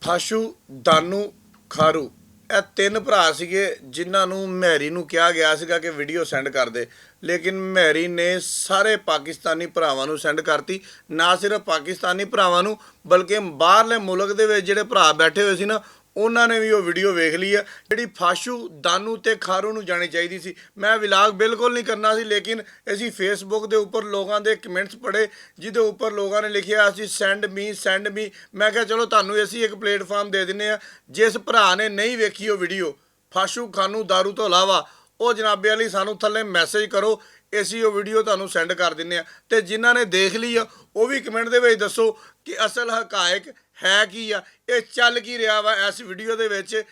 ਹਾਸ਼ੂ, ਦਾਨੂ, ਖਾਰੂ ਇਹ ਤਿੰਨ ਭਰਾ ਸੀਗੇ ਜਿਨ੍ਹਾਂ ਨੂੰ ਮੈਰੀ ਨੂੰ ਕਿਹਾ ਗਿਆ ਸੀਗਾ ਕਿ ਵੀਡੀਓ ਸੈਂਡ ਕਰ ਦੇ, ਲੇਕਿਨ ਮੈਰੀ ਨੇ ਸਾਰੇ ਪਾਕਿਸਤਾਨੀ ਭਰਾਵਾਂ ਨੂੰ ਸੈਂਡ ਕਰਤੀ। ਨਾ ਸਿਰਫ ਪਾਕਿਸਤਾਨੀ ਭਰਾਵਾਂ ਨੂੰ ਬਲਕਿ ਬਾਹਰਲੇ ਮੁਲਕ ਦੇ ਵਿੱਚ ਜਿਹੜੇ ਭਰਾ ਬੈਠੇ ਹੋਏ ਸੀ ਨਾ, ਉਹਨਾਂ ਨੇ ਵੀ ਉਹ ਵੀਡੀਓ ਵੇਖ ਲਈ ਆ ਜਿਹੜੀ ਫਾਸ਼ੂ, ਦਾਨੂ ਤੇ ਖਾਰੂ ਨੂੰ ਜਾਣੀ ਚਾਹੀਦੀ ਸੀ। ਮੈਂ ਵਿਲਾਗ ਬਿਲਕੁਲ ਨਹੀਂ ਕਰਨਾ ਸੀ, ਲੇਕਿਨ ਅਸੀਂ ਫੇਸਬੁੱਕ ਦੇ ਉੱਪਰ ਲੋਕਾਂ ਦੇ ਕਮੈਂਟਸ ਪੜ੍ਹੇ ਜਿਹਦੇ ਉੱਪਰ ਲੋਕਾਂ ਨੇ ਲਿਖਿਆ ਸੀ ਸੈਂਡ ਮੀ। ਮੈਂ ਕਿਹਾ ਚਲੋ ਤੁਹਾਨੂੰ ਅਸੀਂ ਇੱਕ ਪਲੇਟਫਾਰਮ ਦੇ ਦਿੰਦੇ ਆ। ਜਿਸ ਭਰਾ ਨੇ ਨਹੀਂ ਵੇਖੀ ਉਹ ਵੀਡੀਓ ਫਾਸ਼ੂ, ਖਾਨੂ, ਦਾਰੂ ਤੋਂ ਇਲਾਵਾ, ਉਹ ਜਨਾਬੇ ਵਾਲੀ ਸਾਨੂੰ ਥੱਲੇ ਮੈਸੇਜ ਕਰੋ, ਅਸੀਂ ਉਹ ਵੀਡੀਓ ਤੁਹਾਨੂੰ ਸੈਂਡ ਕਰ ਦਿੰਦੇ ਆ। ਤੇ ਜਿਨ੍ਹਾਂ ਨੇ ਦੇਖ ਲਈ ਆ ਉਹ ਵੀ ਕਮੈਂਟ ਦੇ ਵਿੱਚ ਦੱਸੋ ਕਿ ਅਸਲ ਹਕਾਇਕ ਹੈ ਕੀ ਆ, ਇਹ ਚੱਲ ਕੀ ਰਿਹਾ ਵਾ ਇਸ ਵੀਡੀਓ ਦੇ ਵਿੱਚ।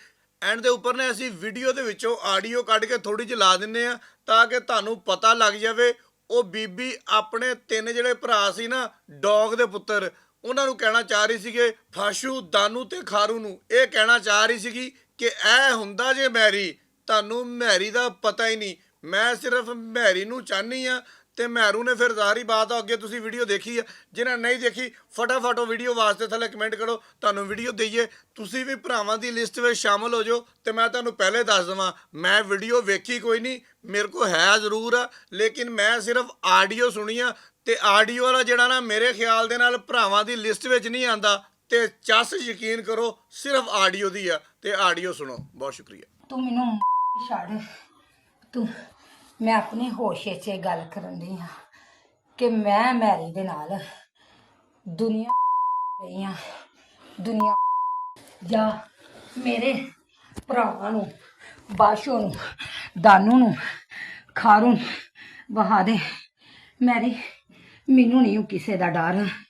ਐਂਡ ਦੇ ਉੱਪਰ ਨੇ ਅਸੀਂ ਵੀਡੀਓ ਦੇ ਵਿੱਚੋਂ ਆਡੀਓ ਕੱਢ ਕੇ ਥੋੜੀ ਜਿਹੀ ਲਾ ਦਿੰਦੇ ਆ ਤਾਂ ਕਿ ਤੁਹਾਨੂੰ ਪਤਾ ਲੱਗ ਜਾਵੇ। ਉਹ ਬੀਬੀ ਆਪਣੇ ਤਿੰਨ ਜਿਹੜੇ ਭਰਾ ਸੀ ਨਾ, ਡੌਗ ਦੇ ਪੁੱਤਰ, ਉਹਨਾਂ ਨੂੰ ਕਹਿਣਾ ਚਾਹ ਰਹੀ ਸੀਗੇ ਫਾਸ਼ੂ, ਦਾਨੂ ਤੇ ਖਾਰੂ ਨੂੰ ਇਹ ਕਹਿਣਾ ਚਾਹ ਰਹੀ ਸੀਗੀ ਕਿ ਇਹ ਹੁੰਦਾ ਜੇ ਮੈਰੀ, ਤੁਹਾਨੂੰ ਮੈਰੀ ਦਾ ਪਤਾ ਹੀ ਨਹੀਂ। ਮੈਂ ਸਿਰਫ ਮੈਰੀ ਨੂੰ ਚਾਹਨੀ ਆ ਤੇ ਮੈਰੂ ਨੇ ਫਿਰ ਜ਼ਾਹਰੀ ਬਾਤ ਆ, ਅੱਗੇ ਤੁਸੀਂ ਵੀਡੀਓ ਦੇਖੀ ਆ। ਜਿਹਨਾਂ ਨਹੀਂ ਦੇਖੀ ਫਟਾਫਟ ਉਹ ਵੀਡੀਓ ਵਾਸਤੇ ਥੱਲੇ ਕਮੈਂਟ ਕਰੋ, ਤੁਹਾਨੂੰ ਵੀਡੀਓ ਦਈਏ। ਤੁਸੀਂ ਵੀ ਭਰਾਵਾਂ ਦੀ ਲਿਸਟ ਵਿੱਚ ਸ਼ਾਮਲ ਹੋ ਜਾਓ। ਤੇ ਮੈਂ ਤੁਹਾਨੂੰ ਪਹਿਲੇ ਦੱਸ ਦੇਵਾਂ, ਮੈਂ ਵੀਡੀਓ ਵੇਖੀ ਕੋਈ ਨਹੀਂ, ਮੇਰੇ ਕੋਲ ਹੈ ਜ਼ਰੂਰ ਆ, ਲੇਕਿਨ ਮੈਂ ਸਿਰਫ ਆਡੀਓ ਸੁਣੀ ਆ। ਤੇ ਆਡੀਓ ਵਾਲਾ ਜਿਹੜਾ ਨਾ, ਮੇਰੇ ਖਿਆਲ ਦੇ ਨਾਲ ਭਰਾਵਾਂ ਦੀ ਲਿਸਟ ਵਿੱਚ ਨਹੀਂ ਆਂਦਾ। ਤੇ ਚੱਸ ਯਕੀਨ ਕਰੋ ਸਿਰਫ ਆਡੀਓ ਦੀ ਆ, ਤੇ ਆਡੀਓ ਸੁਣੋ। ਬਹੁਤ ਸ਼ੁਕਰੀਆ। ਤੂੰ ਮੈਨੂੰ ਛੱਡ, ਤੂੰ ਮੈਂ ਆਪਣੀ ਹੋਸ਼ 'ਚ ਇਹ ਗੱਲ ਕਰਨ ਦੀ ਹਾਂ ਕਿ ਮੈਂ ਮੈਰੀ ਦੇ ਨਾਲ ਦੁਨੀਆ ਗਈ ਹਾਂ। ਦੁਨੀਆ ਜਾਂ ਮੇਰੇ ਭਰਾਵਾਂ ਨੂੰ, ਬਾਸ਼ੋ ਨੂੰ, ਦਾਨੂ ਨੂੰ, ਖਾਰੂ ਨੂੰ ਵਹਾ ਦੇ। ਮੈਰੀ, ਮੈਨੂੰ ਨਹੀਂ ਕਿਸੇ ਦਾ ਡਰ।